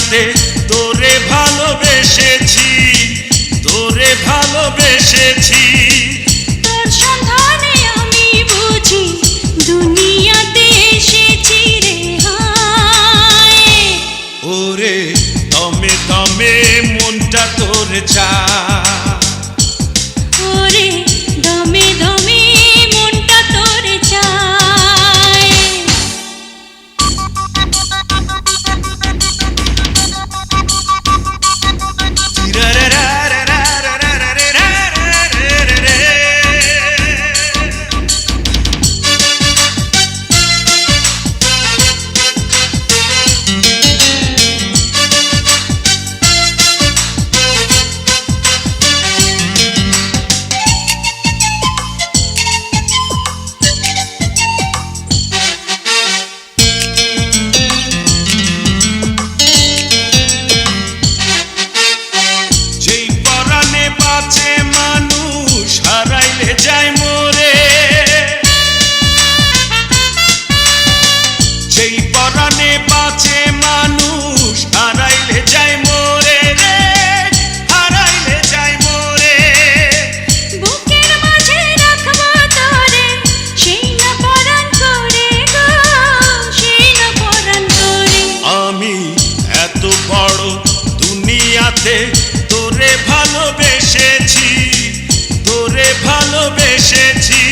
দুনিয়াতে তোরে ভালোবেসেছি, তোরে ভালোবেসেছি। তোর সন্ধানে আমি বুঝি দুনিয়াতে এসেছি রে হায়। ওরে দমে দমে মনটা তোর চায়, ওরে দমে দমে মনটা তোর চায়। যায় মরে, যেই পরাণে বাঁচে মানুষ হারাইলে যায় মরে রে, হারাইলে যায় মরে। বুকের মাঝে রাখবো তোরে, সেই না পরাণ করে গো, সেই না পরাণ করে। আমি এত বড় দুনিয়াতে তোরে ভালোবেসেছি, তোরে ভালোবেসেছি।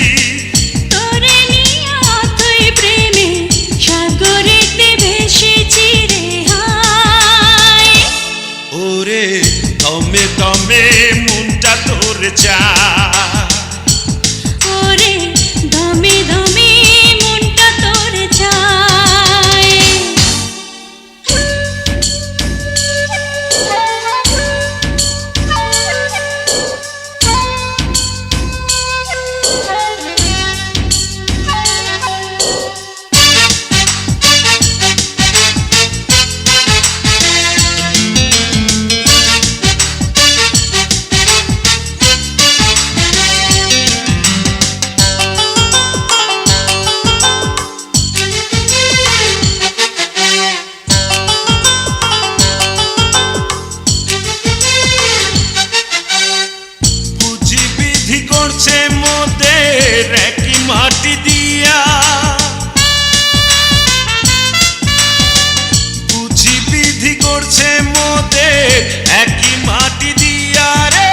তোরে নিয়ে অথই প্রেমে সাগরেতে ভেসেছি রে হায়। ওরে দমে দমে মনটা তোর চায়, ওরে দমে দমে মনটা তোর চায়। করছে মোদের একই মাটি দিয়া, বুঝি বিধি করছে মোদের একই মাটি দিয়া রে,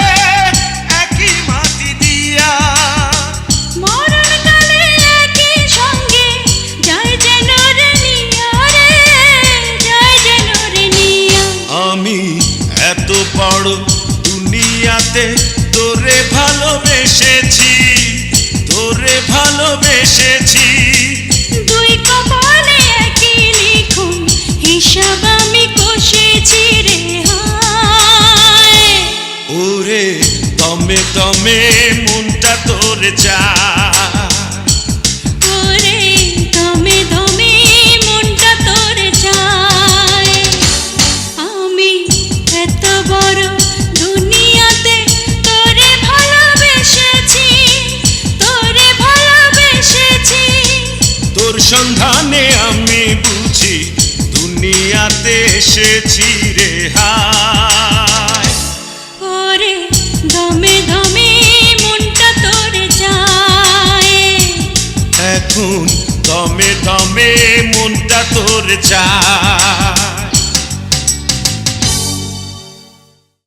একই মাটি দিয়া। মরণ কালে একই সঙ্গে যায় যেন রে নিয়া রে, যায় যেন রে নিয়া। আমি এত বড় দুনিয়াতে তোরে ভালোবেসেছি, তোরে ভালোবেসেছি। দুই কপালে একই লিখুন, হিসাব আমি কষেছি রে হায়। ওরে দমে দমে মনটা তোর চায়, ওরে দমে দমে মনটা তোর চায়। আমি এত বড় দুনিয়াতে তোরে ভালোবেসেছি, তোরে ভালোবেসেছি। তোর সন্ধানে আমি বুঝি দুনিয়াতে এসেছি রে হায়। ওরে দমে দমে মনটা তোর চায়। এখন দমে দমে মনটা তোর চায়।